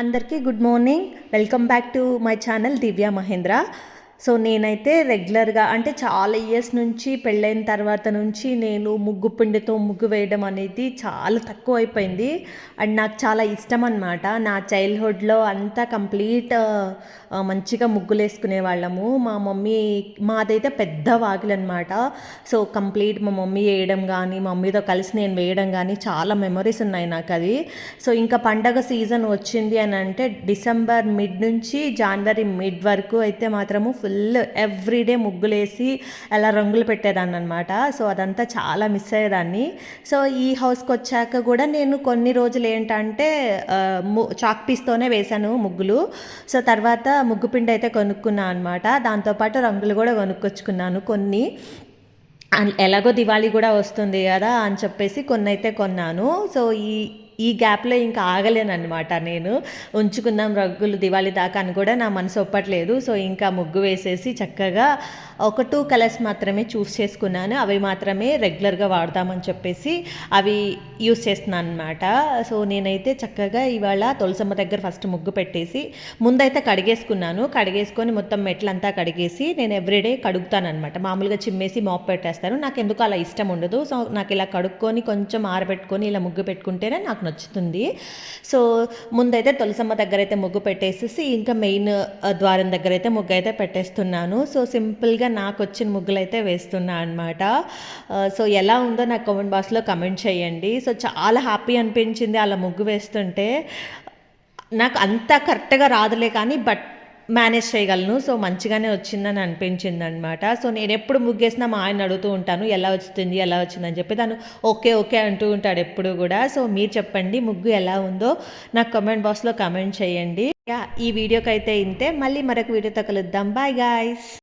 అందరికీ good morning. Welcome back to my channel Divya Mahendra. So నేనైతే రెగ్యులర్గా అంటే చాలా ఇయర్స్ నుంచి పెళ్ళైన తర్వాత నుంచి నేను ముగ్గు పిండితో ముగ్గు వేయడం అనేది చాలా తక్కువ అయిపోయింది. అండ్ నాకు చాలా ఇష్టం అనమాట. నా చైల్డ్హుడ్లో అంతా కంప్లీట్ మంచిగా ముగ్గులు వేసుకునే వాళ్ళము. మా మమ్మీ మాదైతే పెద్ద వాకిలి అనమాట. సో కంప్లీట్ మా మమ్మీ వేయడం కానీ మమ్మీతో కలిసి నేను వేయడం కానీ చాలా మెమరీస్ ఉన్నాయి నాకు అది. సో ఇంకా పండగ సీజన్ వచ్చింది అని అంటే డిసెంబర్ మిడ్ నుంచి జనవరి మిడ్ వరకు అయితే మాత్రము ఫుల్ ఎవ్రీడే ముగ్గులేసి అలా రంగులు పెట్టేదాన్ని అనమాట. సో అదంతా చాలా మిస్ అయ్యేదాన్ని. సో ఈ హౌస్కి వచ్చాక కూడా నేను కొన్ని రోజులు ఏంటంటే చాక్ పీస్తోనే వేశాను ముగ్గులు. సో తర్వాత ముగ్గు పిండి అయితే కొనుక్కున్నాను అనమాట. దాంతోపాటు రంగులు కూడా కొనుక్కొచ్చుకున్నాను కొన్ని. ఎలాగో దివాళీ కూడా వస్తుంది కదా అని చెప్పేసి కొన్ని అయితే కొన్నాను. సో ఈ గ్యాప్లో ఇంకా ఆగలేనమాట. నేను ఉంచుకుందాం రంగులు దివాళీ దాకా అని కూడా నా మనసు ఒప్పట్లేదు. సో ఇంకా ముగ్గు వేసేసి చక్కగా ఒక 2 కలర్స్ మాత్రమే చూస్ చేసుకున్నాను. అవి మాత్రమే రెగ్యులర్గా వాడదామని చెప్పేసి అవి యూస్ చేస్తున్నాను అనమాట. సో నేనైతే చక్కగా ఇవాళ తులసమ్మ దగ్గర ఫస్ట్ ముగ్గు పెట్టేసి ముందైతే కడిగేసుకొని మొత్తం మెట్లంతా కడిగేసి నేను ఎవ్రీడే కడుగుతాను అనమాట. మామూలుగా చిమ్మేసి మాప్ పెట్టేస్తాను. నాకు ఎందుకు అలా ఇష్టం ఉండదు. సో నాకు ఇలా కడుక్కొని కొంచెం ఆరబెట్టుకొని ఇలా ముగ్గు పెట్టుకుంటేనే నాకు నచ్చుతుంది. సో ముందైతే తులసమ్మ దగ్గర అయితే ముగ్గు పెట్టేసేసి ఇంకా మెయిన్ ద్వారం దగ్గర అయితే ముగ్గు అయితే పెట్టేస్తున్నాను. సో సింపుల్గా నాకు వచ్చిన ముగ్గులు అయితే వేస్తున్నా అనమాట. సో ఎలా ఉందో నాకు కామెంట్ బాక్స్లో కమెంట్ చేయండి. సో చాలా హ్యాపీ అనిపించింది అలా ముగ్గు వేస్తుంటే. నాకు అంత కరెక్ట్గా రాదులే కానీ బట్ మేనేజ్ చేయగలను. సో మంచిగానే వచ్చిందని అనిపించింది అనమాట. సో నేను ఎప్పుడు ముగ్గేసినా మా ఆయన అడుగుతూ ఉంటాను ఎలా వచ్చిందని చెప్పి. తను ఓకే ఓకే అంటూ ఉంటాడు ఎప్పుడు కూడా. సో మీరు చెప్పండి ముగ్గు ఎలా ఉందో నాకు కామెంట్ బాక్స్లో కమెంట్ చేయండి. ఈ వీడియోకి అయితే ఇంతే. మళ్ళీ మరొక వీడియోతో కలుద్దాం. Bye guys.